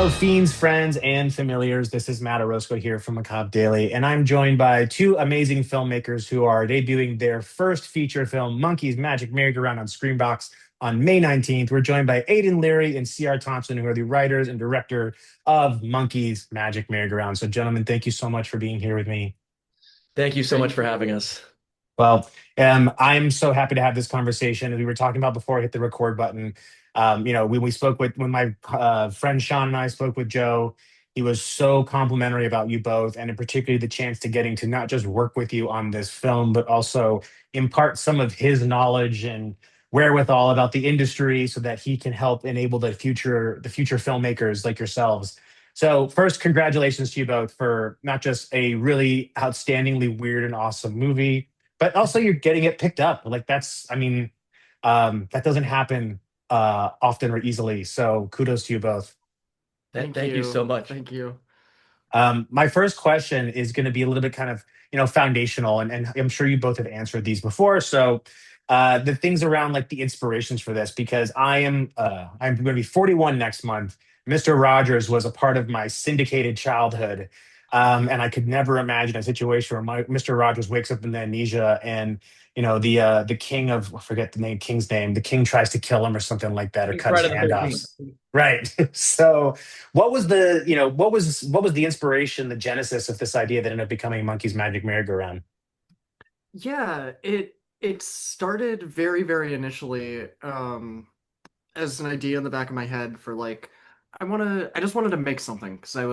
Hello, fiends, friends, and familiars. This is Matt Orozco here from Macabre Daily, and I'm joined by two amazing filmmakers who are debuting their first feature film, Monkey's Magic Merry-Go-Round, on Screenbox on May 19th. We're joined by Aidan Leary and C.R. Thompson, who are the writers and director of Monkey's Magic Merry-Go-Round. So, gentlemen, thank you so much for being here with me. Thank you so much Thank for having you. us. Well, I'm so happy to have this conversation. As we were talking about before I hit the record button, when we spoke with when my friend Sean and I spoke with Joe, he was so complimentary about you both, and in particular the chance to getting to not just work with you on this film, but also impart some of his knowledge and wherewithal about the industry, so that he can help enable the future filmmakers like yourselves. So, first, congratulations to you both for not just a really outstandingly weird and awesome movie, but also you're getting it picked up. Like that doesn't happen often or easily. So kudos to you both. Thank Thank you so you. much. Thank you. My first question is going to be a little bit kind of foundational, and I'm sure you both have answered these before. So the things around like the inspirations for this, because I'm going to be 41 next month. Mr. Rogers was a part of my syndicated childhood. And I could never imagine a situation where Mr. Rogers wakes up in amnesia, and the king of, I forget the king's name, the king tries to kill him or something like that, or King cut his Friday the hand off. 13th. Right. So what was the inspiration, the genesis of this idea that ended up becoming Monkey's Magic Merry-Go-Round? Yeah, it started very, very initially as an idea in the back of my head for like I just wanted to make something because I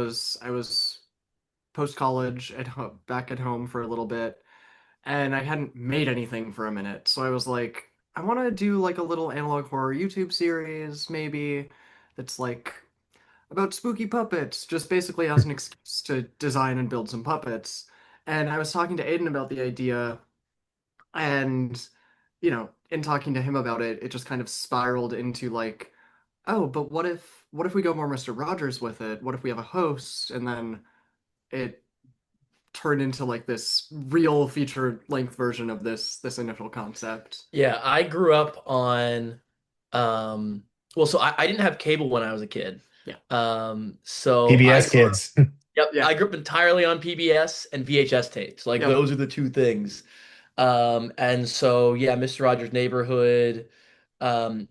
was post college back at home for a little bit and I hadn't made anything for a minute. So I was like I want to do like a little analog horror YouTube series maybe that's like about spooky puppets, just basically as an excuse to design and build some puppets. And I was talking to Aiden about the idea, and in talking to him about it, it just kind of spiraled into like, oh, but what if we go more Mr. Rogers with it? What if we have a host? And then it turned into like this real feature length version of this initial concept. Yeah, I grew up on well, so I didn't have cable when I was a kid. Yeah. So I PBS grew up, kids. yep, Yeah. I grew up entirely on PBS and VHS tapes. Like Yep. those are the two things. And so yeah, Mr. Rogers' Neighborhood, um,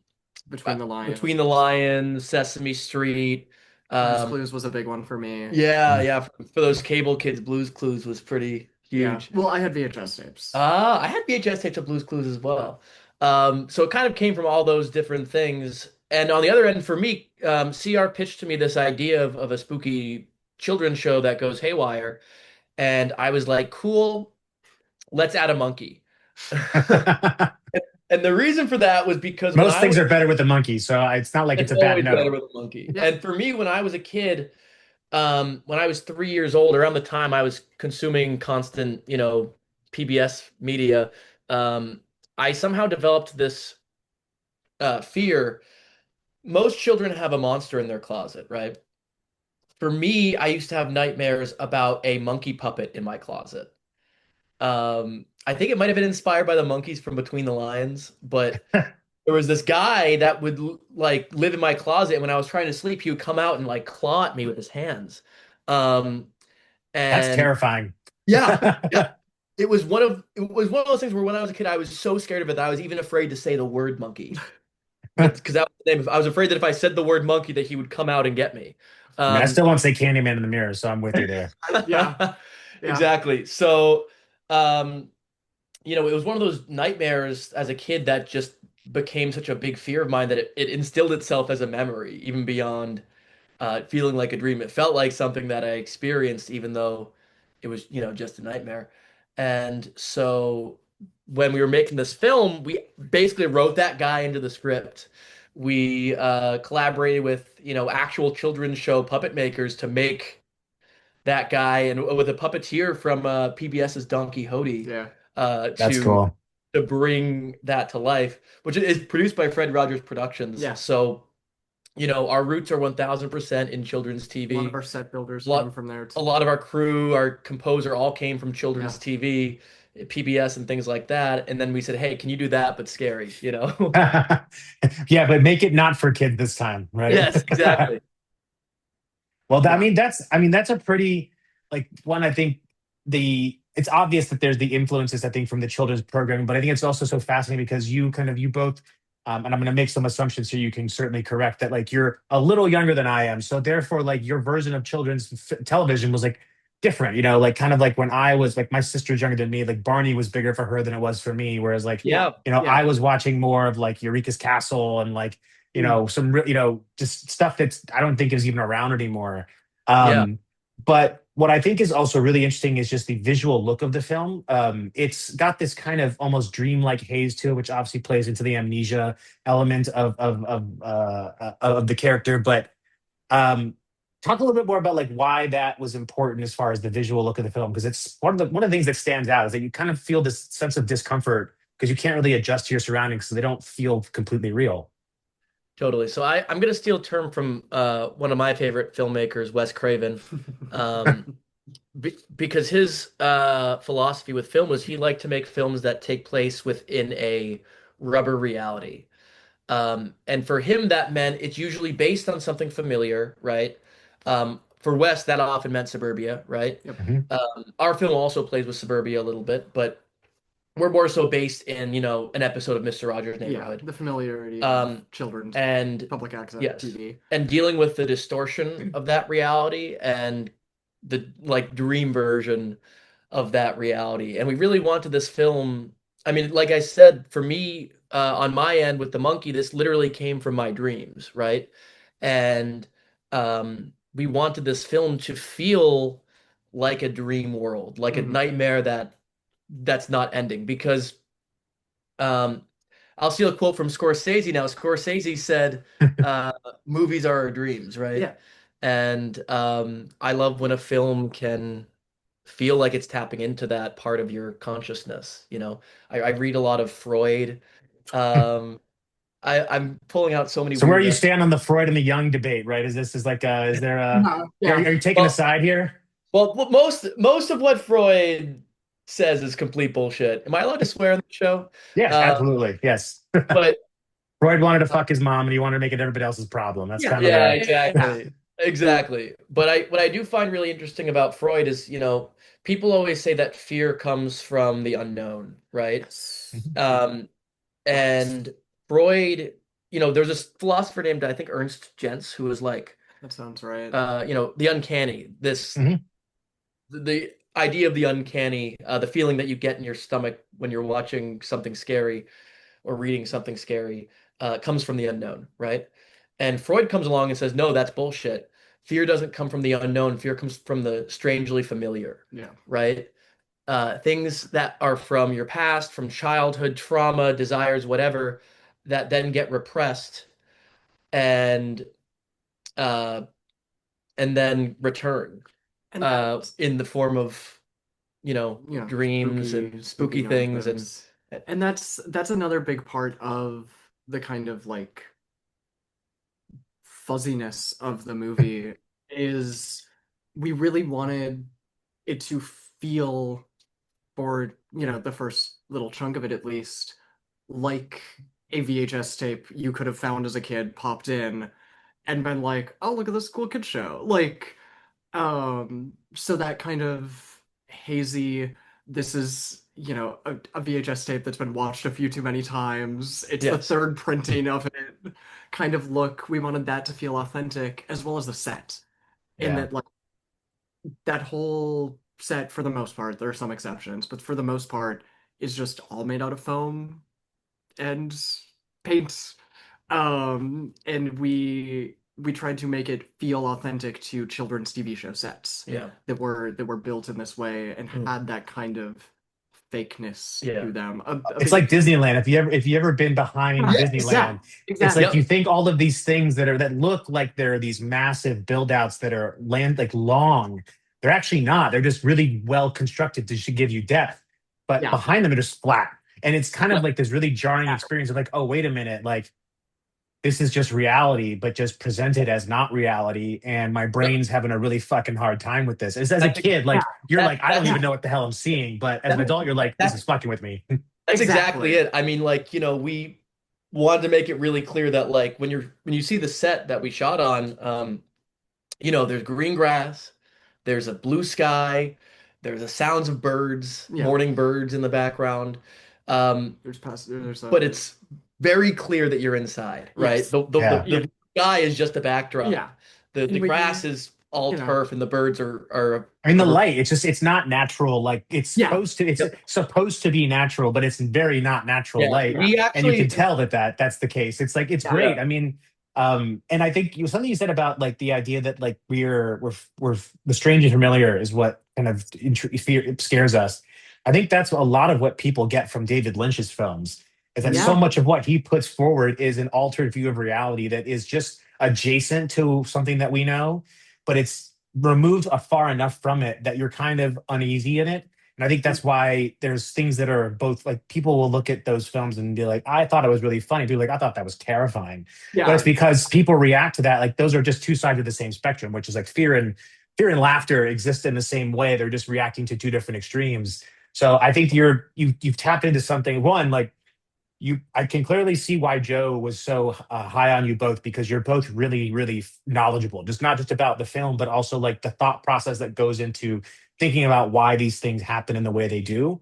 Between the Between the Lions. Lions, Sesame Street. Blue's Um, Clues was a big one for me. yeah, for those cable kids, Blues Clues was pretty Yeah. huge. Well, I had VHS tapes. I had VHS tapes of Blue's Clues as well. So it kind of came from all those different things. And on the other end, for me, CR pitched to me this idea of a spooky children's show that goes haywire. And I was like, cool, let's add a monkey. And the reason for that was because when Most I things was, are better with the monkey, so it's not like it's it's a bad always better no. with a monkey. Yeah. And for me, when I was a kid, when I was 3 years old, around the time I was consuming constant, PBS media, um, I somehow developed this fear. Most children have a monster in their closet, right? For me, I used to have nightmares about a monkey puppet in my closet. I think it might have been inspired by the monkeys from Between the Lions, but there was this guy that would like live in my closet, and when I was trying to sleep, he would come out and like claw at me with his hands. Um, That's and terrifying. yeah, yeah, it was one of those things where when I was a kid, I was so scared of it that I was even afraid to say the word monkey. I Because that was the name. I was afraid that if I said the word monkey, that he would come out and get me. mean, I Um, still won't say Candyman in the mirror, so I'm with you there. Yeah. Yeah. exactly. So, um, it was one of those nightmares as a kid that just became such a big fear of mine that it instilled itself as a memory, even beyond feeling like a dream. It felt like something that I experienced, even though it was, just a nightmare. And so when we were making this film, we basically wrote that guy into the script. We collaborated with, actual children's show puppet makers to make that guy, and with a puppeteer from PBS's Don Quixote Yeah. uh, That's to cool. to bring that to life, which is produced by Fred Rogers Productions. Yeah. So, our roots are 1000% in children's A lot of TV. our set builders A came lot, from there a too. lot of our crew, our composer, all came from Yeah. children's TV, PBS, and things like that. And then we said, "Hey, can you do that but scary?" Yeah, but make it not for kids this time, right? Yes, exactly. Well, Yeah. I mean that's a pretty like one. I think the it's obvious that there's the influences I think from the children's programming, but I think it's also so fascinating because you both, and I'm going to make some assumptions here. You can certainly correct that. Like you're a little younger than I am, so therefore, like your version of children's television was like different. You know, like kind of like when I was like my sister's younger than me. Like Barney was bigger for her than it was for me, whereas like Yeah. Yeah. Yeah. I was watching more of like Eureka's Castle and like Mm. some just stuff that's I don't think is even around anymore. Yeah. Um, but what I think is also really interesting is just the visual look of the film. It's got this kind of almost dreamlike haze to it, which obviously plays into the amnesia element of the character. But um, talk a little bit more about like why that was important as far as the visual look of the film, because it's one of the things that stands out is that you kind of feel this sense of discomfort because you can't really adjust to your surroundings, so they don't feel completely real. Totally. So I'm gonna steal a term from one of my favorite filmmakers, Wes Craven, um, because his philosophy with film was he liked to make films that take place within a rubber reality. And for him, that meant it's usually based on something familiar, right? For Wes, that often meant suburbia, right? Yep. Mhm. Our film also plays with suburbia a little bit, but we're more so based in, an episode of Mr. Rogers' Yeah, Neighborhood. the familiarity of Um, children's and public access yes, TV. and dealing with the distortion of that reality and the like dream version of that reality. And we really wanted this film. I mean, like I said, for me, on my end with the monkey, this literally came from my dreams, right? And we wanted this film to feel like a dream world, like a Mhm. nightmare that's not ending. Because um, I'll steal a quote from Scorsese now. Scorsese said, uh, "Movies are our dreams," right? Yeah. And I love when a film can feel like it's tapping into that part of your consciousness. I read a lot of Freud. Um, I'm pulling out so many So where weird you references. stand on the Freud and the Jung debate, right? Is like is there Yeah. are you taking a Well, side here? most of what Freud says is complete bullshit. Am I allowed to swear on the show? Yes, Um, absolutely. Yes. but Freud wanted to fuck his mom and he wanted to make it everybody else's problem. That's Yeah. kind of Yeah, the Yeah. exactly. Exactly. But what I do find really interesting about Freud is, people always say that fear comes from the unknown, right? Yes. Mhm. Um, and Freud, there's this philosopher named, I think, Ernst Jentz, who was like, That sounds right. the uncanny, Mhm. the idea of the uncanny, the feeling that you get in your stomach when you're watching something scary or reading something scary, comes from the unknown, right? And Freud comes along and says, no, that's bullshit. Fear doesn't come from the unknown. Fear comes from the strangely familiar, Yeah. right? Things that are from your past, from childhood trauma, desires, whatever, that then get repressed and uh, and then return And that, in the form of dreams and spooky spooky things and nightmares. And that's another big part of the kind of like fuzziness of the movie is we really wanted it to feel for, the first little chunk of it at least, like a VHS tape you could have found as a kid, popped in, and been like, oh, look at this cool kid show. Like, so that kind of hazy, this is, a VHS tape that's been watched a few too many times. It's the yes, third printing of it kind of look. We wanted that to feel authentic, as well as the set. In Yeah. that, like, that whole set, for the most part, there are some exceptions, but for the most part, is just all made out of foam and paint. And we tried to make it feel authentic to children's TV show sets yeah, that were built in this way and mm, had that kind of fakeness yeah, to them. A It's big like Disneyland. If you ever been behind yes, yeah, Disneyland, it's like exactly. you yep, think all of these things that look like they're these massive build outs that are land like long. They're actually not. They're just really well constructed to should give you depth. But Yeah, behind them, they're just flat. And it's kind of yep, like this really jarring experience of like, oh, wait a minute, like this is just reality, but just presented as not reality. And my yep. brain's having a really fucking hard time with this. As a That's kid, yeah, like you're that like, I don't that's even know what the hell I'm seeing. But as an that, adult, you're like, this that's is fucking with me. that's exactly exactly. it. I mean, like, we wanted to make it really clear that like when you see the set that we shot on, There's green grass, there's a blue sky, there's the sounds of birds, Yeah. morning birds in the background. Um, There's but a it's very clear that you're inside, right? yes. Yeah. The sky is just a backdrop. Yeah. The And we grass is all you know turf, and the birds are I mean, the a light, it's not natural. Like yeah. it's Yep. supposed to be natural, but it's very not natural Yeah, light. Yeah. we And you can actually, tell that's the case. It's like, it's Yeah. great. yeah, I mean, and I think something you said about like the idea that like we're the strange and familiar is what kind of scares us. I think that's a lot of what people get from David Lynch's films, is that so Yeah. much of what he puts forward is an altered view of reality that is just adjacent to something that we know, but it's removed far enough from it that you're kind of uneasy in it. And I think that's why there's things that are both like, people will look at those films and be like, I thought it was really funny. People are like, I thought that was terrifying. But it's Yeah. because people react to that. Like those are just two sides of the same spectrum, which is like fear and laughter exist in the same way. They're just reacting to two different extremes. So I think you've tapped into something. One, like, I can clearly see why Joe was so high on you both, because you're both really, really knowledgeable, just not just about the film, but also like the thought process that goes into thinking about why these things happen in the way they do.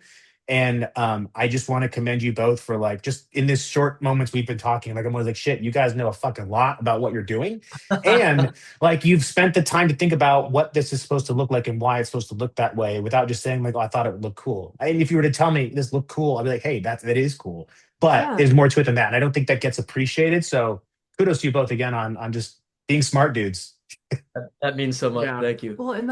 And I just want to commend you both for like, just in this short moments we've been talking, like I'm always like, shit, you guys know a fucking lot about what you're doing. And like, you've spent the time to think about what this is supposed to look like and why it's supposed to look that way, without just saying like, oh, I thought it would look cool. And if you were to tell me this looked cool, I'd be like, hey, that is cool, but Yeah. there's more to it than that. And I don't think that gets appreciated. So kudos to you both again on just being smart dudes. that means so much. Yeah. Thank you. Well, and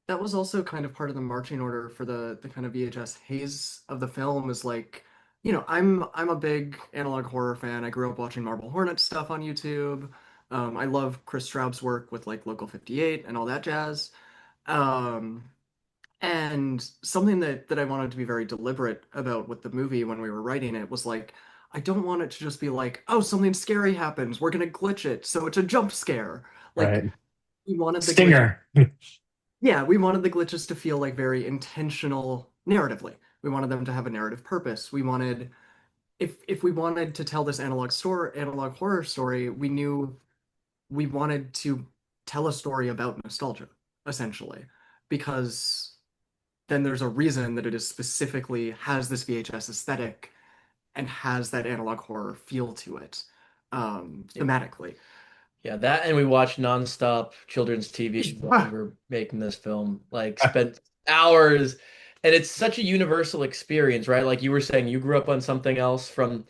that was also kind of part of the marching order for the kind of VHS haze of the film, is like, I'm a big analog horror fan. I grew up watching Marble Hornet stuff on YouTube. I love Chris Straub's work with like Local 58 and all that jazz. Um, and something that I wanted to be very deliberate about with the movie when we were writing it was like, I don't want it to just be like, oh, something scary happens, we're gonna glitch it, so it's a jump scare. Like, Right. we wanted the glitches. Stinger. Yeah, we wanted the glitches to feel like very intentional narratively. We wanted them to have a narrative purpose. We wanted, if we wanted to tell this analog horror story, we knew we wanted to tell a story about nostalgia, essentially, because then there's a reason that it is specifically has this VHS aesthetic and has that analog horror feel to it, Yeah. thematically. Yeah, that, and we watched nonstop children's TV while we were making this film. Like, spent hours, and it's such a universal experience, right? Like you were saying, you grew up on something else from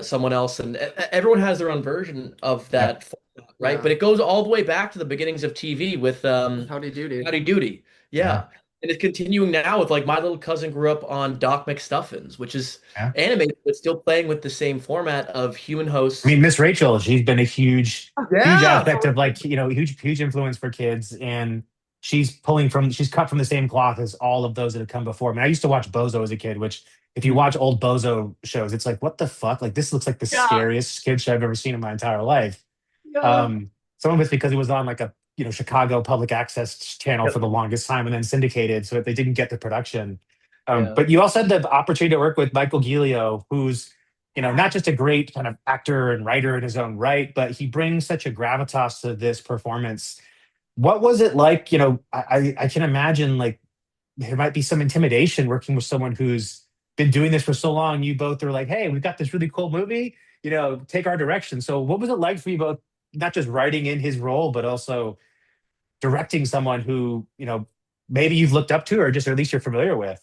someone else, and everyone has their own version of Yeah. that format, right? Yeah. But it goes all the way back to the beginnings of TV with Howdy Doody. Howdy Doody. Yeah. Yeah. And it's continuing now with, like, my little cousin grew up on Doc McStuffins, which is Yeah. animated but still playing with the same format of human I hosts. mean, Miss Rachel, she's been a huge Yeah. aspect of like, huge influence for kids. And she's cut from the same cloth as all of those that have come before. I mean, I used to watch Bozo as a kid, which if you watch old Bozo shows, it's like, what the fuck? Like, this looks like the Yeah. scariest kid show I've ever seen in my entire life. Yeah. Some of it's because it was on like a Chicago public access channel for the longest time, and then syndicated, so that they didn't get the production. Yeah. But you also had the opportunity to work with Michael Giglio, who's not just a great kind of actor and writer in his own right, but he brings such a gravitas to this performance. What was it like? I can imagine like there might be some intimidation working with someone who's been doing this for so long. You both are like, hey, we've got this really cool movie, take our direction. So what was it like for you both, not just writing in his role, but also directing someone who, maybe you've looked up to, or just, or at least you're familiar with?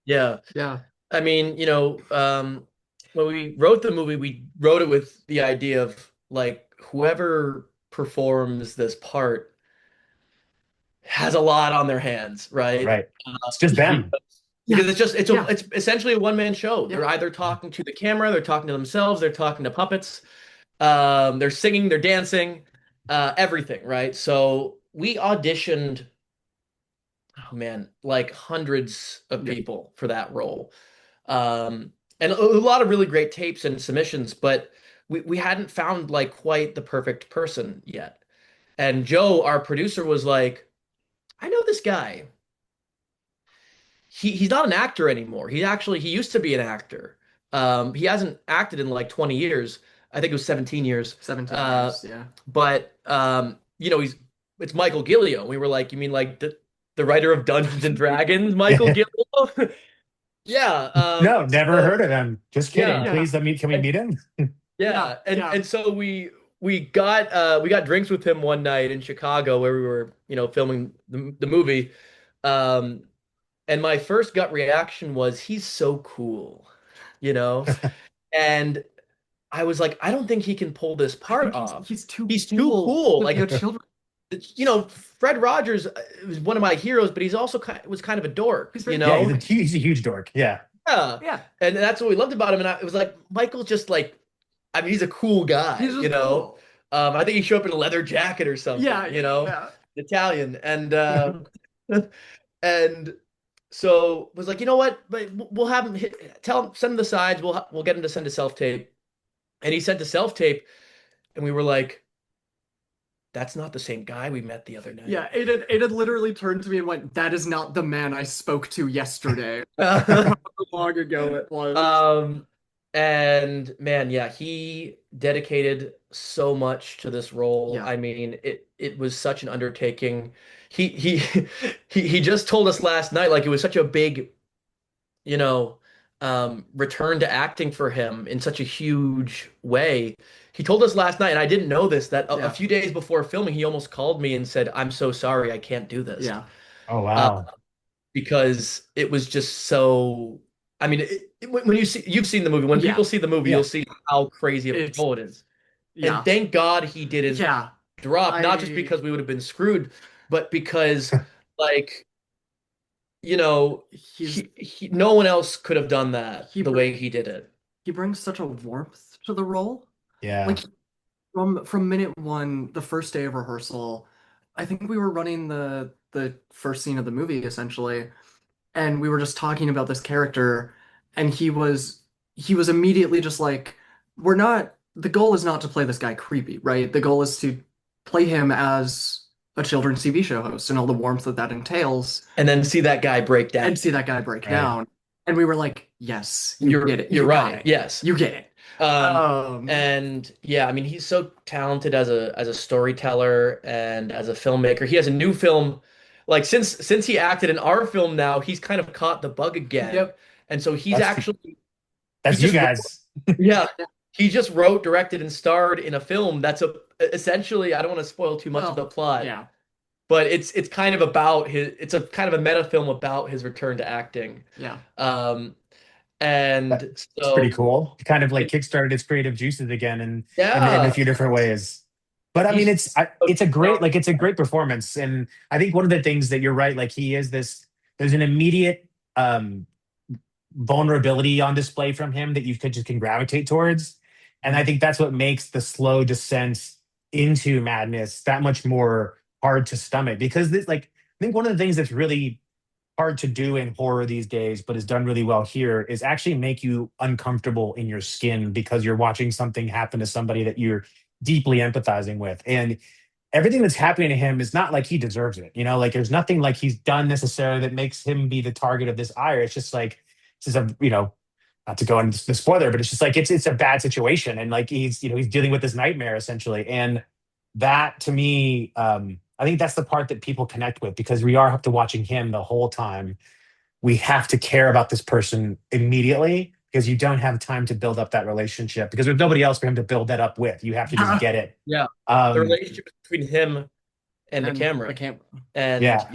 Yeah. Yeah. I mean, when we wrote the movie, we wrote it with the idea of like, whoever performs this part has a lot on their hands, right? Right. It's just them. Because it's Yeah. essentially a one-man show. Yeah. They're either talking to the camera, they're talking to themselves, they're talking to puppets, they're singing, they're dancing, everything, right? So we auditioned, oh man, like hundreds of Yeah. people for that role. And a lot of really great tapes and submissions, but we hadn't found like quite the perfect person yet. And Joe, our producer, was like, I know this guy. He's not an actor anymore. He used to be an actor. He hasn't acted in like 20 years. I think it was 17 years. 17 Uh, years. Yeah. but it's Michael Gillio. We were like, you mean like the writer of Dungeons and Dragons, Michael Gillio? Yeah. No, never So heard of him. Just kidding. yeah, Yeah. Please let me. Can we and meet him? Yeah. yeah, and Yeah. and so we got drinks with him one night in Chicago where we were, filming the movie. Um, and my first gut reaction was he's so cool, you know? And I was like, I don't think he can pull this I part think off. he's too He's too cool cool. with Like, the children. Fred Rogers was one of my heroes, but he's also was kind of a dork, He's very Yeah, you know? he's a huge dork. Yeah. Yeah. yeah. And that's what we loved about him. And it was like, Michael's just like, I mean, he's a cool guy, He's just cool. I think he showed up in a leather jacket or something, Yeah. Yeah. Italian. And and so was like, you know what? But we'll have him tell him, send him the sides. We'll get him to send a self tape. And he sent a self tape, and we were like, that's not the same guy we met the other night. Yeah. Aidan literally turned to me and went, "That is not the man I spoke to yesterday." How long ago it was. And man, yeah, he dedicated so much to this role. Yeah. I mean, it was such an undertaking. He he just told us last night, like it was such a big, you know, return to acting for him in such a huge way. He told us last night, and I didn't know this, that a Yeah. few days before filming, he almost called me and said, "I'm so sorry, I can't do this." Yeah. Oh Uh, wow. because it was just so. I mean, when you've seen the movie, when Yeah. people see the movie, Yeah. you'll see how crazy of a It's role it is. And yeah. thank God he didn't Yeah. drop, not just I because we would have been screwed, but because, like, you know, he's no one else could have done that he the br way he did it. he brings such a warmth to the role. Yeah. Like from minute one, the first day of rehearsal, I think we were running the first scene of the movie essentially, and we were just talking about this character, and he was immediately just like, we're not, the goal is not to play this guy creepy, right? The goal is to play him as a children's TV show host and all the warmth that that entails, And then see that guy break down. and see that guy break Right. down. And we were like, yes, you get it. You're You got right. it. Yes. You get it. And yeah, I mean, he's so talented as a storyteller and as a filmmaker. He has a new film, like since he acted in our film now, he's kind of caught the bug again. Yep. And so he's That's actually he that's you just guys. yeah, he just wrote, directed, and starred in a film that's essentially, I don't want to spoil too much of the Well, plot, yeah. but it's kind of about it's a kind of a meta film about his return to acting. Yeah. Um, and It's pretty so cool. It kind of like it- kickstarted his creative juices again in a yeah, few different ways. But I mean, he's so it's a great performance, and I think one of the things that you're right, like he is this. There's an immediate vulnerability on display from him that you could just can gravitate towards, and I think that's what makes the slow descent into madness that much more hard to stomach because this, like, I think one of the things that's really hard to do in horror these days, but is done really well here, is actually make you uncomfortable in your skin because you're watching something happen to somebody that you're deeply empathizing with. And everything that's happening to him is not like he deserves it. You know, like there's nothing like he's done necessarily that makes him be the target of this ire. It's just like, this is a, not to go into the spoiler, but it's just like, it's a bad situation. And like, he's dealing with this nightmare essentially. And that to me, I think that's the part that people connect with because we are have to watching him the whole time. We have to care about this person immediately because you don't have time to build up that relationship because there's nobody else for him to build that up with. You have to just get it. yeah. The Um, relationship between him and the camera. The camera. And yeah,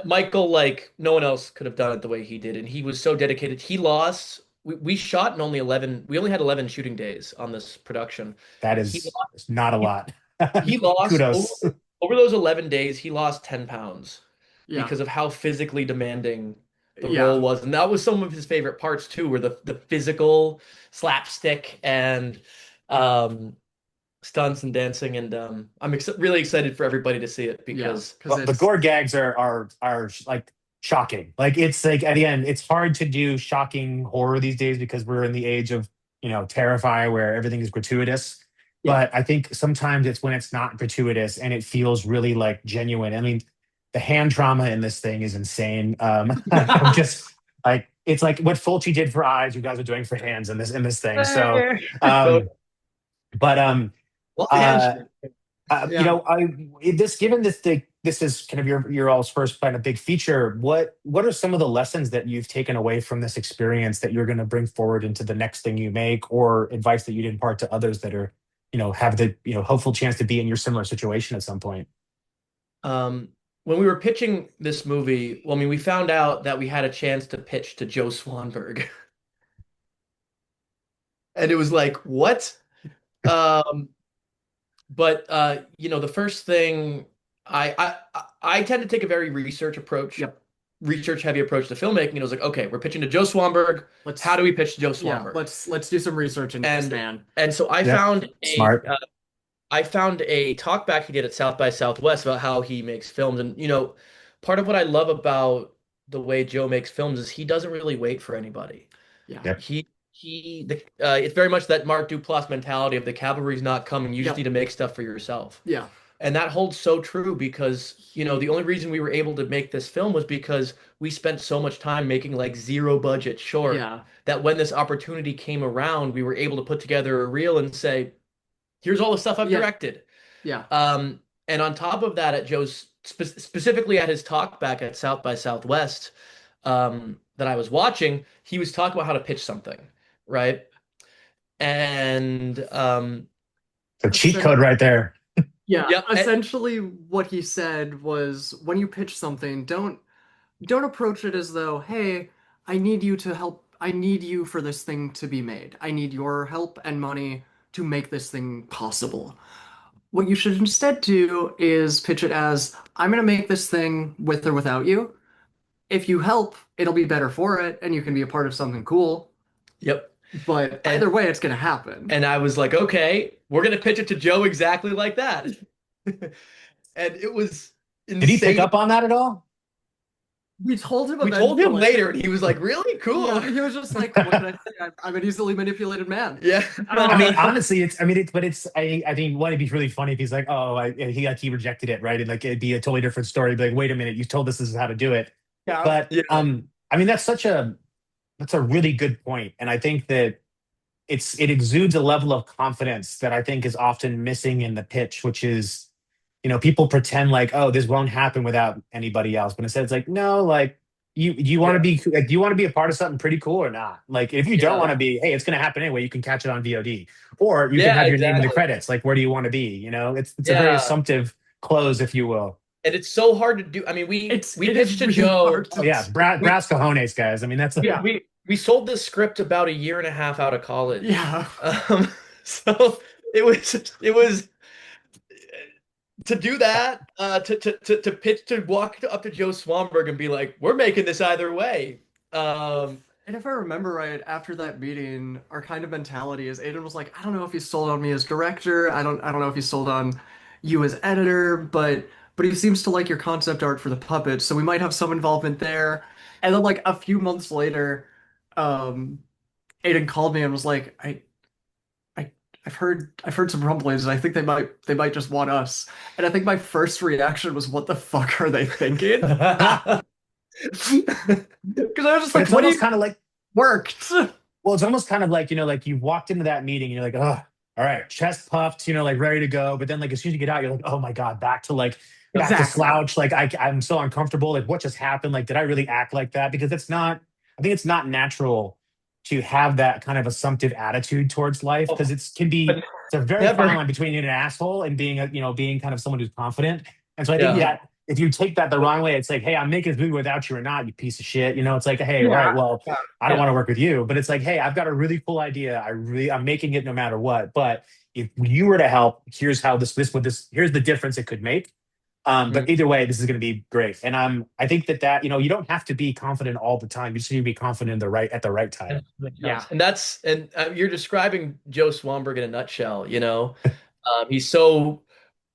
Michael, like no one else could have done it the way he did, and he was so dedicated. He lost. We shot in only 11. We only had 11 shooting days on this production. that He is not a he, lot. he lost Kudos. over those 11 days. He lost 10 pounds Yeah. because of how physically demanding the Yeah. role was, and that was some of his favorite parts too, were the physical slapstick and um, stunts and dancing. And I'm really excited for everybody to see it because Because The gore gags are like shocking. Like it's like at the end, it's hard to do shocking horror these days because we're in the age of Terrify where everything is gratuitous. yeah, But I think sometimes it's when it's not gratuitous and it feels really like genuine. I mean, the hand trauma in this thing is insane. I'm just like it's like what Fulci did for eyes, you guys are doing for hands in this thing. So, so, um, but well, uh, and Yeah. Given this is kind of your all's first kind of big feature. What are some of the lessons that you've taken away from this experience that you're going to bring forward into the next thing you make, or advice that you'd impart to others that are, have the hopeful chance to be in your similar situation at some point? Um, when we were pitching this movie, well, I mean, we found out that we had a chance to pitch to Joe Swanberg, and it was like, what? Um, but the first thing I tend to take a very Yep. research heavy approach to filmmaking. And it was like, okay, we're pitching to Joe Swanberg. How Let's do we pitch to Joe yeah, Swanberg? let's do some research into this And man. and so Yep. Smart. I found a talk back he did at South by Southwest about how he makes films. And part of what I love about the way Joe makes films is he doesn't really wait for anybody. Yeah. Yep. It's very much that Mark Duplass mentality of the cavalry's not coming. You just Yep. need to make stuff for yourself. Yeah. And that holds so true because, the only reason we were able to make this film was because we spent so much time making like zero budget short Yeah. that when this opportunity came around, we were able to put together a reel and say, here's all the stuff I've Yeah. directed. Yeah. And on top of that, at Joe's specifically at his talk back at South by Southwest, that I was watching, he was talking about how to pitch something, right? And The cheat code right there. Yeah, yep, essentially what he said was when you pitch something, don't approach it as though, "Hey, I need you to help. I need you for this thing to be made. I need your help and money to make this thing possible." What you should instead do is pitch it as, "I'm going to make this thing with or without you. If you help, it'll be better for it and you can be a part of something cool. yep. But And either way, it's going to happen." and I was like, okay, we're gonna pitch it to Joe exactly like that. And it was Did he pick insane. up on that at all? We told him We told him eventually. later, and he was like, really cool. Yeah, he was just like, "What can I say? I'm an easily manipulated man." Yeah. I mean, honestly, I think one, it'd be really funny if he's like, oh, he rejected it, right? And like, it'd be a totally different story. Be like, wait a minute, you told us this is how to do it. Yeah. But, Yeah. I mean, that's a really good point. And I think that it exudes a level of confidence that I think is often missing in the pitch, which is, people pretend like, oh, this won't happen without anybody else. But instead it's like, no, like you want to Yeah. be like, do you want to be a part of something pretty cool or not? Like if you don't want Yeah. to be, hey, it's gonna happen anyway, you can catch it on VOD. Or you can Yeah, have your name in the exactly. credits. Like, where do you want to be? It's a very Yeah. assumptive close, if you will. And it's so hard to do. I mean, we It is pitched to really Joe. hard Oh to yeah, We brass cojones, guys. I mean, that's a Yeah. we sold this script about a year and a half out of college. Yeah. So it was to do that, to pitch, to walk up to Joe Swanberg and be like, we're making this either way. Um, And if I remember right, after that meeting, our kind of mentality is Aidan was like, "I don't know if he's sold on me as director. I don't know if he's sold on you as editor, but he seems to like your concept art for the puppets, so we might have some involvement there." And then like a few months later, um, Aidan called me and was like, I I've heard some rumblings and I think they might just want us." And I think my first reaction was, "What the fuck are they thinking?" but Because I was just like, it's "What do almost you kind of like, worked?" well, it's almost kind of like, like you walked into that meeting and you're like, oh, all right, chest puffed, like ready to go. But then like as soon as you get out, you're like, oh my God, back to Exactly. slouch. Like I'm so uncomfortable. Like what just happened? Like, did I really act like that? Because I think it's not natural to have that kind of assumptive attitude towards life because oh, but it's a very fine never. line between being an asshole and being being kind of someone who's confident. And so I think Yeah. Yeah. that if you take that the wrong way, it's like, hey, I'm making this movie without you or not, you piece of shit. It's like, hey, all right, Yeah. well, I don't Yeah. want to work with you. But it's like, hey, I've got a really cool idea. I'm making it no matter what. But if you were to help, here's how here's the difference it could make. Mhm. But either way, this is going to be great. And I think that you don't have to be confident all the time. You just need to be confident at the right time. Yeah. And you're describing Joe Swanberg in a nutshell, he's so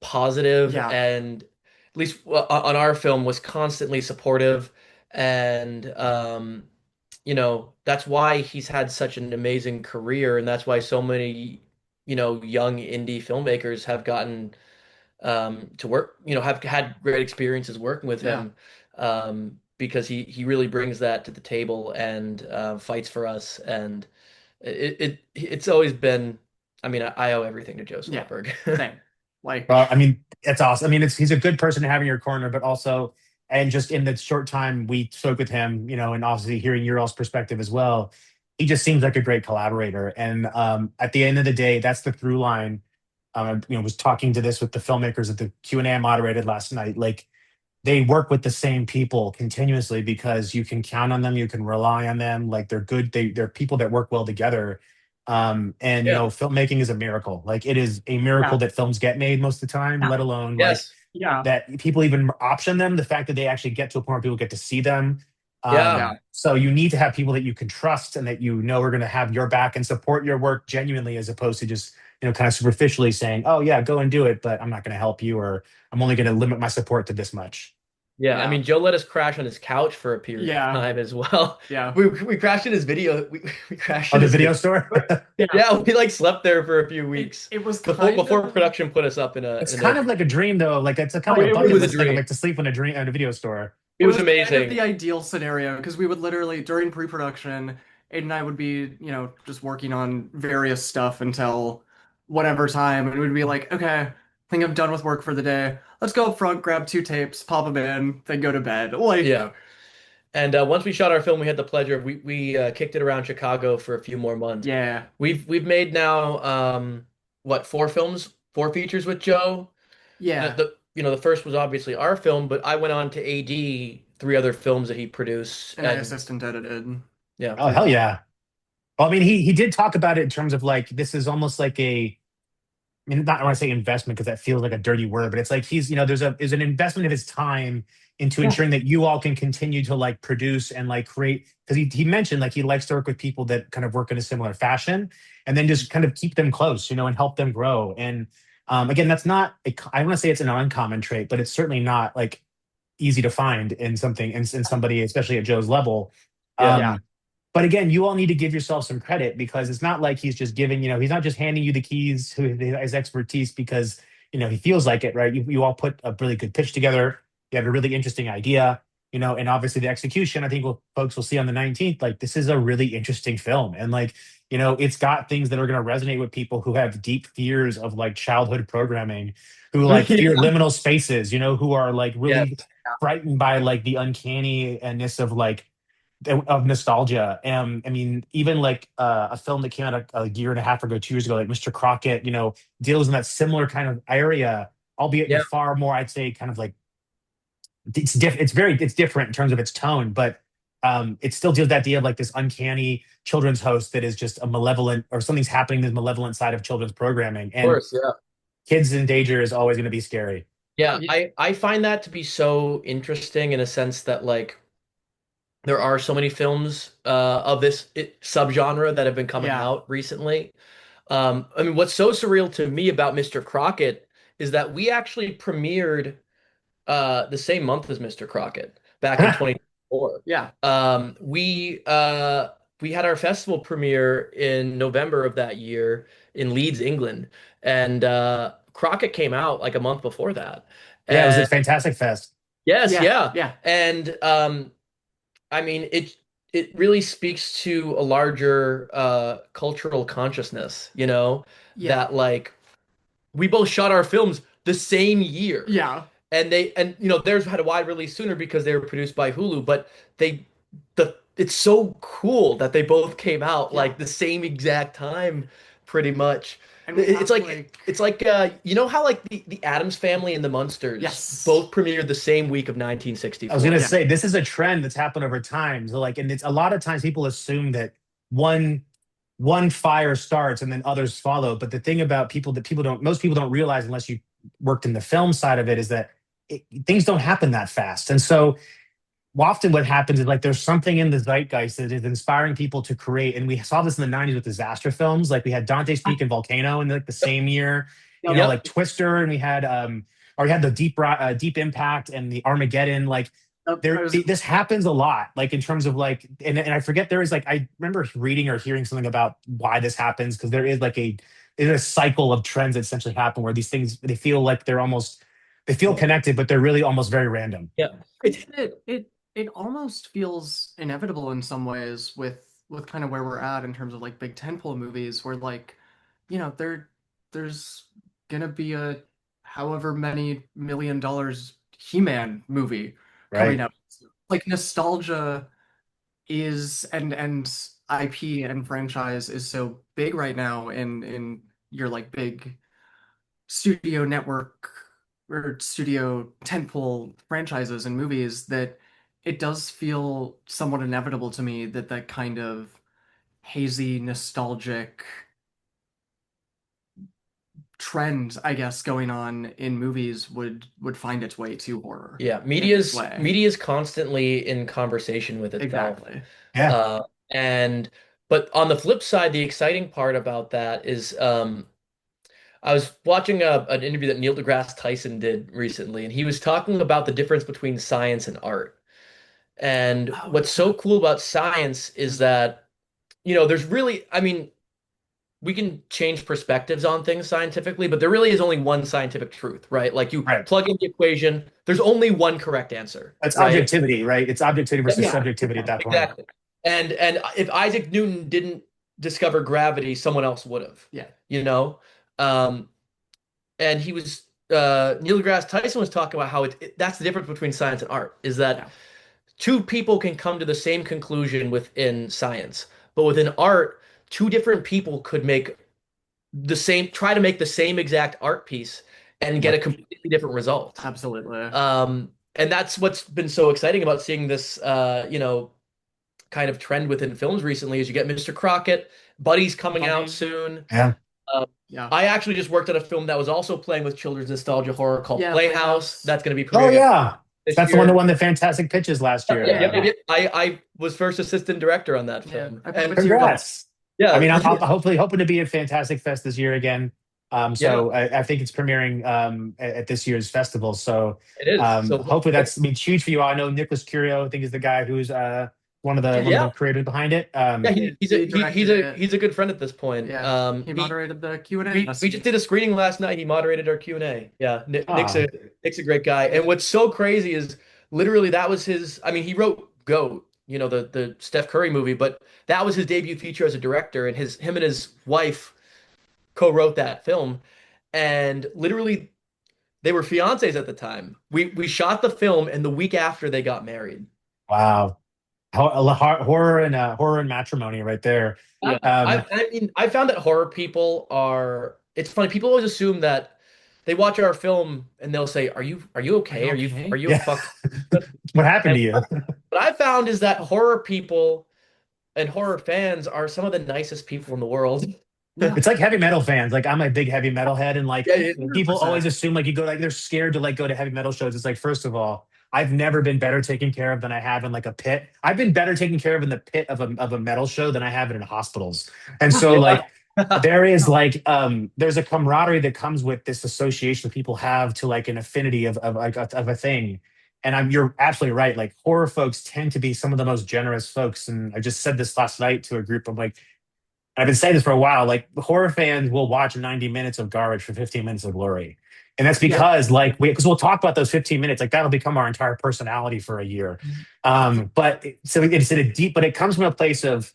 positive Yeah. and at least on our film was constantly supportive and that's why he's had such an amazing career and that's why so many young indie filmmakers have gotten to work, have had great experiences working with Yeah. him because he really brings that to the table and fights for us. And it's always been, I mean, I owe everything to Joe Yeah. Swanberg. Same. Like, Well, I mean, it's awesome. I mean, he's a good person to have in your corner, but also, and just in the short time we spoke with him, and obviously hearing your all's perspective as well, he just seems like a great collaborator. And at the end of the day, that's the through line. Was talking to this with the filmmakers at the Q&A I moderated last night. Like, they work with the same people continuously because you can count on them, you can rely on them. Like, they're good. They're people that work well together. And Yeah. filmmaking is a miracle. Like, it is a miracle yeah, that films get made most of the time, let alone like Yes. yeah, that people even option them. The fact that they actually get to a point where people get to see them. Yeah. yeah, So you need to have people that you can trust and that are going to have your back and support your work genuinely, as opposed to just kind of superficially saying, "Oh yeah, go and do it," but I'm not going to help you, or I'm only going to limit my support to this much. Yeah, I yeah, mean, Joe let us crash on his couch for a period of yeah, time as well. yeah, We crashed in his video. We crashed Oh, in the his video video. store. yeah. Yeah, we like slept there for a few It weeks it was before production put us up It's in kind of a. like a dream, though. Like, it's a kind oh, of like a It bucket was a list thing. I'm dream. like to sleep in a video store. It it was was kind of amazing. the ideal scenario because we would literally during pre-production, Aiden and I would be, just working on various stuff until whatever time, and we'd be like, okay, I think I'm done with work for the day. Let's go up front, grab two tapes, pop them in, then go to bed. Like, Yeah. And once we shot our film, we had the pleasure of we kicked it around Chicago for a few more months. yeah, We've made now what, four films, four features with Joe. yeah, The first was obviously our film, but I went on to AD three other films that he produced, and I and assistant edited yeah, Oh hell yeah! Well, I mean, he did talk about it in terms of like this is almost like I mean, not I want to say investment because that feels like a dirty word, but it's like there's an investment of his time into yeah, ensuring that you all can continue to like produce and like create. Because he mentioned like he likes to work with people that kind of work in a similar fashion, and then just kind of keep them close, and help them grow. And again, that's not I want to say it's an uncommon trait, but it's certainly not like easy to find in in somebody, especially at Joe's level. yeah, yeah, Um, but again, you all need to give yourself some credit because it's not like he's just giving, he's not just handing you the keys to his expertise because, he feels like it, right? You all put a really good pitch together. You have a really interesting idea, and obviously the execution, I think what folks will see on the 19th, like this is a really interesting film. And like, it's got things that are going to resonate with people who have deep fears of like childhood programming, who like fear yeah, liminal spaces, who are like yeah, really frightened by like the uncanniness of like of nostalgia. I mean, even like a film that came out a year and a half ago, 2 years ago, like Mr. Crockett, deals in that similar kind of area, albeit in a yeah. far more, I'd say, kind of like it's different in terms of its tone, but it still deals with the idea of like this uncanny children's host that is just a malevolent or something's happening in the malevolent side of children's programming, Of and course, yeah. kids in danger is always going to be scary. Yeah, I find that to be so interesting in a sense that like there are so many films of this subgenre that have been coming yeah, out recently. I mean, what's so surreal to me about Mr. Crockett is that we actually premiered the same month as Mr. Crockett back in 2024. yeah, We had our festival premiere in November of that year in Leeds, England, and Crockett came out like a month before that. Yeah, it was a And fantastic fest. yes, yeah, yeah. yeah, And I mean it really speaks to a larger cultural consciousness, yeah, that like we both shot our films the same year. yeah, And theirs had a wide release sooner because they were produced by Hulu, but they it's so cool that they both came out yeah. like the same exact time pretty much. And we It's have like like, it's like you know how like the Addams Family and the Munsters yes, both premiered the same week of I was gonna 1964. yeah, say this is a trend that's happened over time. So like, and it's a lot of times people assume that one one fire starts and then others follow. But the thing about most people don't realize unless you worked in the film side of it is that things don't happen that fast. And so often what happens is like there's something in the zeitgeist that is inspiring people to create. And we saw this in the 90s with disaster films. Like we had Dante's Peak and Volcano in like the Yep. same year, Yep. like Twister, and we had the Deep Impact and the Armageddon. Like I was, this happens a lot, like in terms of like, and I forget there is like, I remember reading or hearing something about why this happens, because there is like a cycle of trends that essentially happen where these things, they feel like they feel connected, but they're really almost very random. Yeah. It, it almost feels inevitable in some ways with kind of where we're at in terms of like big tentpole movies where like, there's gonna be a however many million dollars He-Man movie coming Right. out. Like nostalgia is and IP and franchise is so big right now in your like big studio network or studio tentpole franchises and movies that it does feel somewhat inevitable to me that that kind of hazy, nostalgic trend, I guess, going on in movies would find its way to horror Yeah, in this way. media's constantly in conversation with itself. Exactly. Yeah. And but on the flip side, the exciting part about that is I was watching an interview that Neil deGrasse Tyson did recently, and he was talking about the difference between science and art. And Oh what's yeah. so cool about science is that, there's really, I mean, we can change perspectives on things scientifically, but there really is only one scientific truth, right? Like you Right. plug in the equation, there's only one correct answer, It's right? objectivity, right? It's objectivity versus Yeah, subjectivity at that point. Exactly. And if Isaac Newton didn't discover gravity, someone else would have, yeah, you know? Um, and he was Neil deGrasse Tyson was talking about how that's the difference between science and art, is that yeah. two people can come to the same conclusion within science, but within art, two different people could try to make the same exact art piece and get a Yep. completely different result. Absolutely. And that's what's been so exciting about seeing this, kind of trend within films recently is you get Mr. Crockett, Buddy's coming out Buddy. soon. Yeah. Uh, Yeah. I actually just worked on a film that was also playing with children's nostalgia horror called Yeah, Playhouse. Playhouse. That's going to be Oh premiering yeah. this That's the one that year. won the Fantastic Pitches last year. Yeah, yep, yep, yep. I was first assistant director on that Yeah, film, I believe and it's your dog. Congrats. I yeah, mean, I'm hopefully hoping to be at Fantastic Fest this year again. yeah, So I think it's premiering at this year's festival. So it is. So hopefully that's, I mean, huge for you all. I know Nicholas Curio, I think, is the guy who's one of yeah, the creators behind it. yeah, He directed it. he's a good friend at this point. Yeah, he moderated the Q&A We just did a screening last night. He moderated our Q&A. Yeah, Ah, Nick's a great guy. And what's so crazy is literally that was his. I mean, he wrote Goat, the Steph Curry movie, but that was his debut feature as a director, and him and his wife co-wrote that film. And literally, they were fiancés at the time. We shot the film, and the week after they got married. wow. Horror and matrimony right there. Yeah, Um, I mean, I found that horror people are. It's funny. People always assume that they watch our film and they'll say, "Are you Are okay? you Are okay? you yeah. fucked?" What happened And to you? what I found is that horror people and horror fans are some of the nicest people in the world. Yeah, It's like heavy metal fans. Like I'm a big heavy metal head, and like Yeah, yeah, people always 100%. assume like you go like they're scared to like go to heavy metal shows. It's like first of all, I've never been better taken care of than I have in like a pit. I've been better taken care of in the pit of a metal show than I have it in hospitals. And so like yeah, there is No, like there's a camaraderie that comes with this association that people have to like an affinity of like of a thing. And you're absolutely right. Like horror folks tend to be some of the most generous folks. And I just said this last night to a group. I'm like, I've been saying this for a while. Like horror fans will watch 90 minutes of garbage for 15 minutes of glory. And that's yeah, because like because we'll talk about those 15 minutes, like that'll become our entire personality for a year. So it's in a deep, but it comes from a place of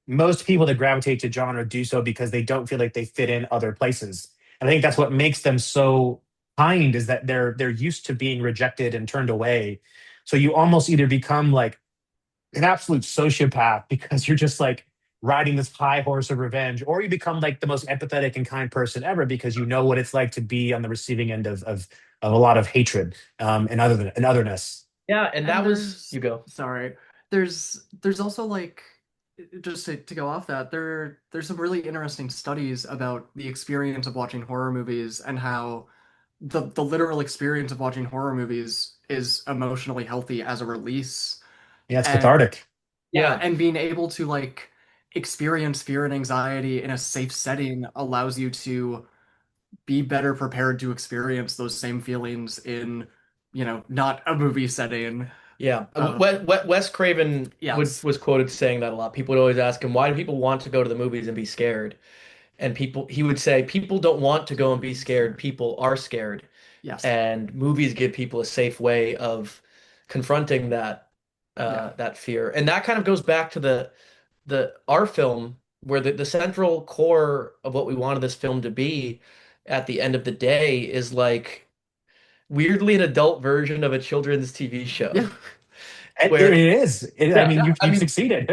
most people that gravitate to genre do so because they don't feel like they fit in other places. And I think that's yeah, what makes them so kind is that they're used to being rejected and turned away. So you almost either become like an absolute sociopath because you're just like riding this high horse of revenge, or you become like the most empathetic and kind person ever because you know what it's like to be on the receiving end of a lot of hatred and otherness. yeah. And and that was there's you go. sorry, there's also like just to go off that there's some really interesting studies about the experience of watching horror movies and how the literal experience of watching horror movies is emotionally healthy as a release. Yeah, it's And cathartic. yeah, Yeah, and being able to like experience fear and anxiety in a safe setting allows you to be better prepared to experience those same feelings in, not a movie setting. yeah. Uh, Wes Craven yes. was quoted saying that a lot. People would always ask him, "Why do people want to go to the movies and be scared?" And he would say, "People don't want to go and be scared. People are scared." Yes. And movies give people a safe way of confronting Yeah. that fear. And that kind of goes back to the our film, where the central core of what we wanted this film to be at the end of the day is like weirdly an adult version of a children's TV show. Yeah. It Where is. I yeah, mean, Yeah. I you've mean, succeeded.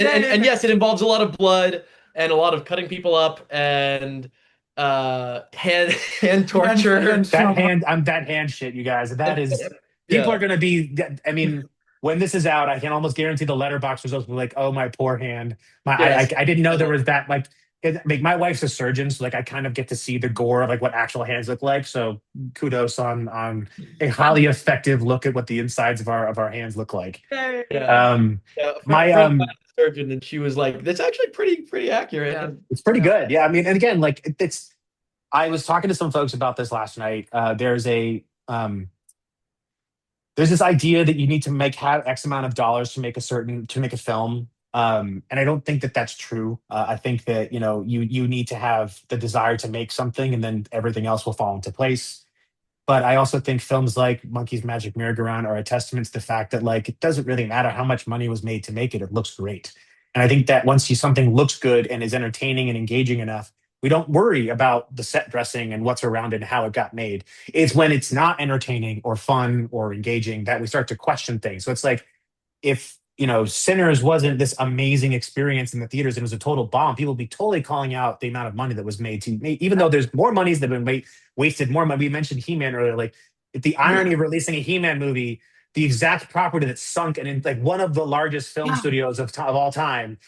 and yes, it involves a lot of blood and a lot of cutting people up and hand hand torture. And That trauma. hand, I'm that hand shit, you guys. That is, people are Yeah. going to be. I mean, when this is out, I can almost guarantee the letterbox results will be like, "Oh, my poor hand." Yes. I didn't know there was that. Like my wife's a surgeon, so like I kind of get to see the gore of like what actual hands look like. So kudos on a highly effective look at what the insides of our hands look like. Yeah. Um, Yeah. my Friend surgeon, and she was like, "That's actually pretty accurate." Yeah. It's pretty Yeah. good. Yeah, I mean, and again, like it's. I was talking to some folks about this last night. There's this idea that you need to have X amount of dollars to make a film. And I don't think that that's true. I think that you need to have the desire to make something, and then everything else will fall into place. But I also think films like Monkey's Magic Merry-Go-Round are a testament to the fact that like it doesn't really matter how much money was made to make it; it looks great. And I think that once something looks good and is entertaining and engaging enough, we don't worry about the set dressing and what's around it and how it got made. It's when it's not entertaining or fun or engaging that we start to question things. So it's like if Sinners wasn't this amazing experience in the theaters and it was a total bomb, people would be totally calling out the amount of money that was made to make, even though there's more monies that have been wasted, more money. We mentioned He-Man earlier, like the irony Yeah. of releasing a He-Man movie, the exact property that sunk and in like one of the largest film Yeah. studios of all time,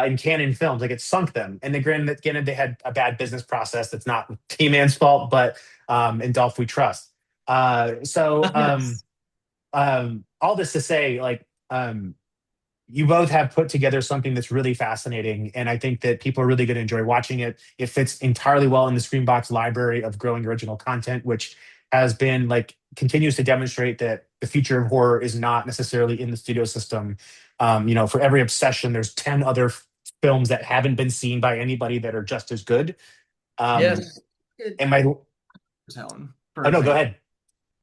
in Canon Films, like it sunk them. And then granted, they had a bad business process that's not He-Man's fault, but in Dolph we trust. So Yes. all this to say, like you both have put together something that's really fascinating, and I think that people are really going to enjoy watching it. It fits entirely well in the Screenbox library of growing original content, which has been like continues to demonstrate that the future of horror is not necessarily in the studio system. For every obsession, there's 10 other films that haven't been seen by anybody that are just as good. Um, Yes. and my Undertone, for Oh no, go example. ahead.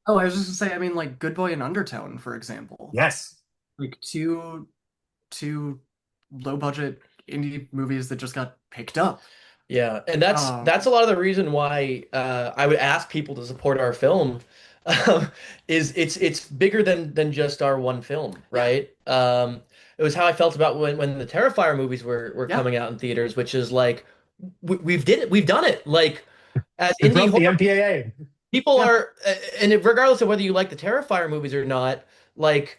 Oh, I was just gonna say, I mean, like Good Boy and Undertone, for example. Yes, Like two low budget indie movies that just got picked up. Yeah, and that's a Um, lot of the reason why I would ask people to support our film. Um, is it's bigger than just our one film, yeah, right? It was how I felt about when the Terrifier movies were yeah, coming out in theaters, which is like we've done it. Like as it indie broke the horror MPAA. people yeah. are, regardless of whether you like the Terrifier movies or not, like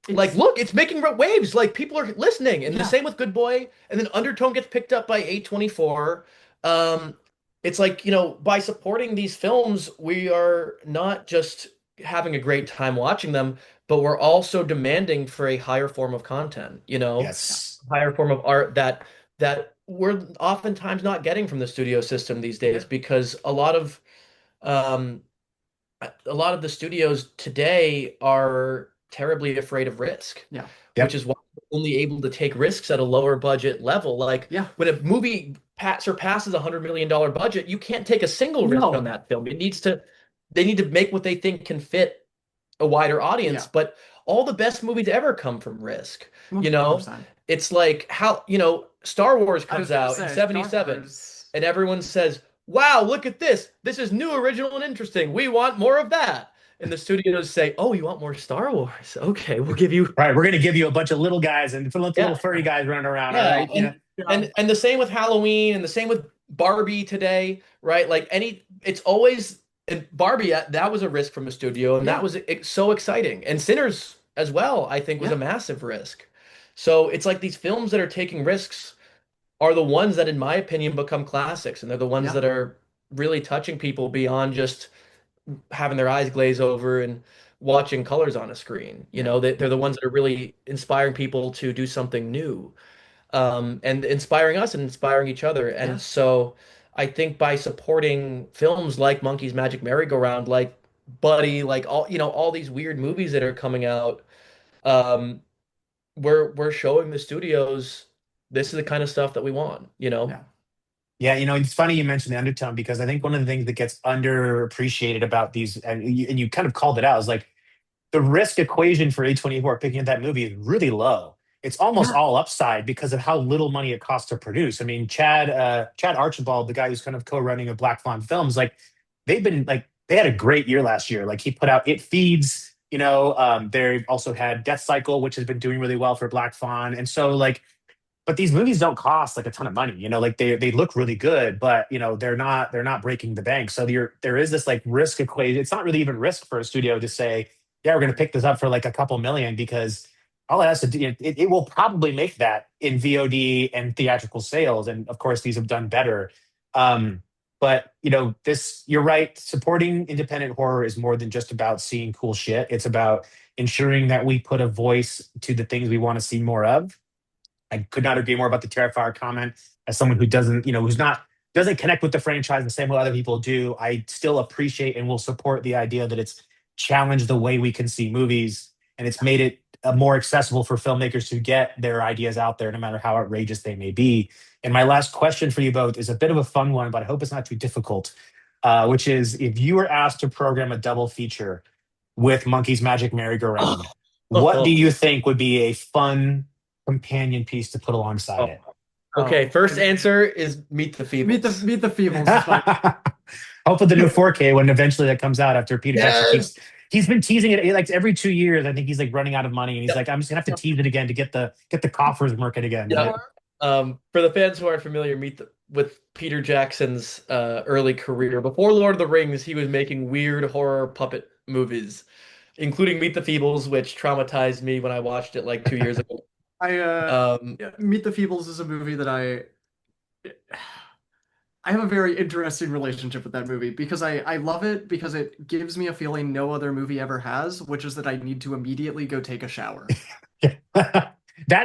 It's look, it's making waves. Like people are listening, and the yeah, same with Good Boy. And then Undertone gets picked up by A24. Um, it's like, by supporting these films, we are not just having a great time watching them, but we're also demanding for a higher form of content, yeah, Yes. higher form of art that we're oftentimes not getting from the studio system these days yeah, because um, a lot of the studios today are terribly afraid of risk, yeah, which Yep. is why we're only able to take risks at a lower budget level. Like yeah. when a movie surpasses $100 million budget, you can't take a single risk on No, that film. They need to make what they think can fit a wider audience. yeah, But all the best movies ever come from risk. You know, 100%. it's like how, Star Wars I was comes gonna out in say Star 77 Wars. and everyone says, wow, look at this. This is new, original, and interesting. We want more of that. And the studios say, oh, you want more Star Wars? Okay, we'll give you. Right, we're going to give you a bunch of little guys and little Yeah, furry guys running around. All yeah. right, yeah. Yeah, And the same with Halloween and the same with Barbie today, right? Like it's always, and Barbie, that was a risk from a studio, and that yeah, was so exciting. And Sinners as well, I think, was a yeah, massive risk. So it's like these films that are taking risks are the ones that, in my opinion, become classics, and they're the ones yeah, that are really touching people beyond just having their eyes glaze over and watching colors on a screen. yeah, They're the ones that are really inspiring people to do something new, and inspiring us and inspiring each other. And yeah, so I think by supporting films like Monkey's Magic Merry-Go-Round, like Buddy, like all these weird movies that are coming out, um, we're showing the studios this is the kind of stuff that we want. yeah, Yeah, it's funny you mentioned the undertone because I think one of the things that gets underappreciated about these, and you kind of called it out, is like the risk equation for A24 picking up that movie is really low. it's almost Yeah. all upside because of how little money it costs to produce. I mean, Chad Archibald, the guy who's kind of co-running of Black Fawn Films, like they had a great year last year. Like he put out It Feeds, they've also had Death Cycle, which has been doing really well for Black Fawn. And so like, but these movies don't cost like a ton of money, like they look really good, but they're not breaking the bank. So there is this like risk equation. It's not really even risk for a studio to say, yeah, we're going to pick this up for like a couple million, because all it has to do, it will probably make that in VOD and theatrical sales. And of course, these have done better. Um, but you're right. Supporting independent horror is more than just about seeing cool shit. It's about ensuring that we put a voice to the things we want to see more of. I could not agree more about the Terrifier comment. As someone who doesn't, who's not doesn't connect with the franchise the same way other people do, I still appreciate and will support the idea that it's challenged the way we can see movies, and it's made it more accessible for filmmakers to get their ideas out there, no matter how outrageous they may be. And my last question for you both is a bit of a fun one, but I hope it's not too difficult. Which is, if you were asked to program a double feature with Monkey's Magic Merry-Go-Round, what do Oh, you think would be a fun companion piece to put alongside oh. it? Okay, Oh, first answer is Meet the Feebles. Meet the Feebles is fine. Hopefully the new 4K when eventually that comes out, after Peter Jackson Yes. he's been teasing it like every 2 years. I think he's like running out of money, and he's Yep. like, I'm just gonna have to tease it again to get the coffers working again, Yep. right? For the fans who aren't familiar, with Peter Jackson's early career. Before Lord of the Rings, he was making weird horror puppet movies, including Meet the Feebles, which traumatized me when I watched it like 2 years ago. Um, Yeah, Meet the Feebles is a movie that I have a very interesting relationship with that movie because I love it because it gives me a feeling no other movie ever has, which is that I need to immediately go take a shower. That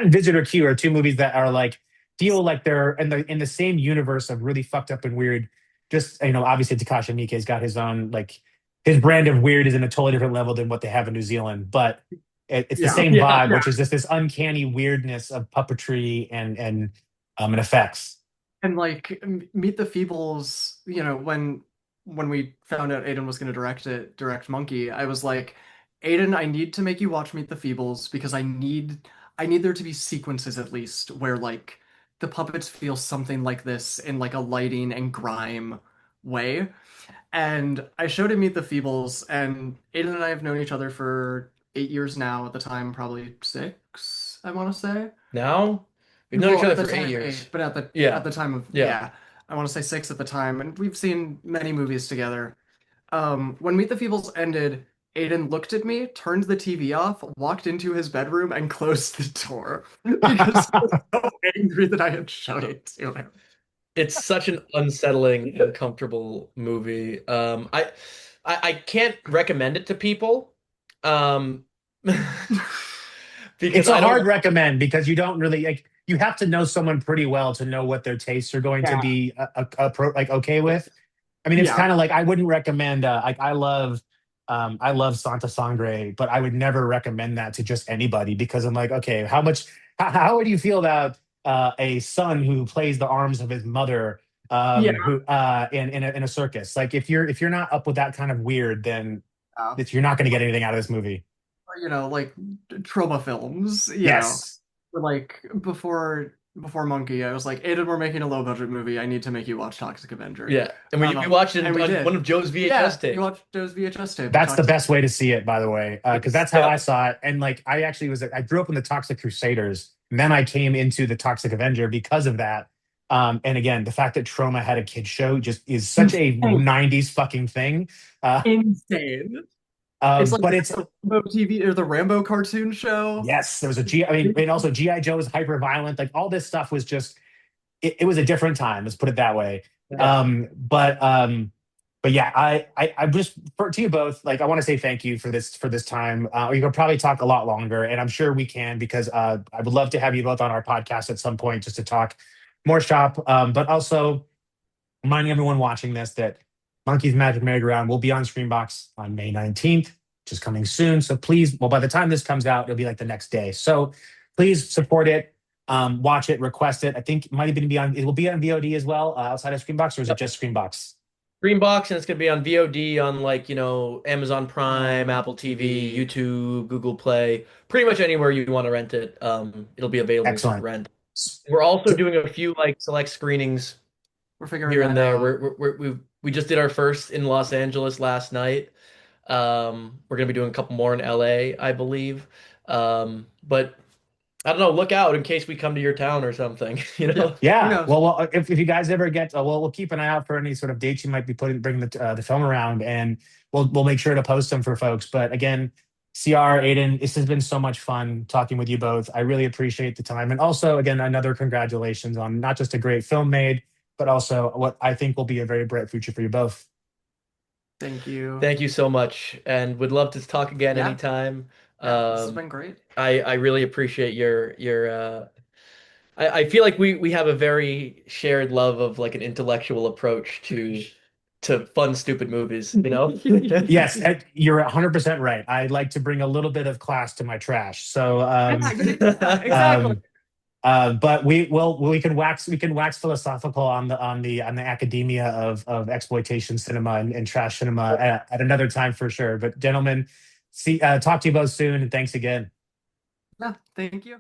and Visitor Q are two movies that are like, feel like they're in the same universe of really fucked up and weird. Just obviously Takashi Miike's got his own, like, his brand of weird is in a totally different level than what they have in New Zealand, but it's the Yeah. same yeah. vibe, which is just this uncanny weirdness of puppetry and effects. And like Meet the Feebles, when we found out Aidan was going to direct Monkey, I was like, Aidan, I need to make you watch Meet the Feebles because I need there to be sequences at least where like the puppets feel something like this in like a lighting and grime way. And I showed him Meet the Feebles, and Aidan and I have known each other for 8 years now. At the time, probably six, I want to say. Now we've known each Well, other at the for eight time, years. eight, but at Yeah, the time of yeah. yeah, I want to say six at the time, and we've seen many movies together. When Meet the Feebles ended, Aiden looked at me, turned the TV off, walked into his bedroom, and closed the door because he was so angry that I had shown it to him. It's such an unsettling, uncomfortable movie. I can't recommend it to people, um, because It's a I don't. hard recommend because you don't really, like, you have to know someone pretty well to know what their tastes are going to Yeah, be like okay with. I mean, it's yeah, kind of like, I wouldn't recommend like, I love Santa Sangre, but I would never recommend that to just anybody, because I'm like, okay, how would you feel about a son who plays the arms of his mother, yeah. who in a circus? Like, if you're not up with that kind of weird, then Uh, you're not going to get anything out of this movie. like trauma films, Yes. But, like before Monkey, I was like, Aiden, we're making a low budget movie. I need to make you watch Toxic Avenger. Yeah, and we watched it And we on one did. of Joe's Yeah, VHS you tapes. watched those VHS tape of That's the Toxic. best way to see it, by the way, because Yes. that's how I saw it. And like, I grew up in the Toxic Crusaders, and then I came into the Toxic Avenger because of that. And again, the fact that Troma had a kid show just is such a Insane. 90s fucking thing. Uh, Insane. It's like but it's the Rambo TV or the Rambo cartoon show. yes, there was a G. I mean, and also GI Joe is hyper violent. Like, all this stuff was just, it was a different time. Let's put it that way. Yeah. But yeah, I just, to you both, like, I want to say thank you for this time. We could probably talk a lot longer, and I'm sure we can, because I would love to have you both on our podcast at some point just to talk more shop. But also reminding everyone watching this that Monkey's Magic Merry-Go-Round will be on Screenbox on May 19th, which is coming soon. So please, well, by the time this comes out, it'll be like the next day. So please support it, watch it, request it. I think it might even be on, it will be on VOD as well, outside of Screenbox, or is it just Screenbox? Greenbox, and it's gonna be on VOD on like, Amazon Prime, Apple TV, YouTube, Google Play, pretty much anywhere you want to rent it. It'll be available to Excellent. rent. We're also doing a few like select screenings We're figuring here and that there. out. We just did our first in Los Angeles last night. We're gonna be doing a couple more in LA, I believe. But I don't know. Look out in case we come to your town or something. Yeah, who Yeah. knows? Well, if you guys ever get, we'll keep an eye out for any sort of dates you might be bringing the film around, and we'll make sure to post them for folks. But again, CR, Aidan, this has been so much fun talking with you both. I really appreciate the time, and also again, another congratulations on not just a great film made, but also what I think will be a very bright future for you both. Thank you. Thank you so much, and would love to talk again Yeah. anytime. Yeah, this has been great. I really appreciate your. I feel like we have a very shared love of like an intellectual approach to fun, stupid movies, you know? Yes, you're 100% right. I like to bring a little bit of class to my trash. So, Exactly. but we can wax philosophical on the academia of exploitation cinema and trash cinema at another time for sure. But gentlemen, talk to you both soon, and thanks again. Yeah, thank you.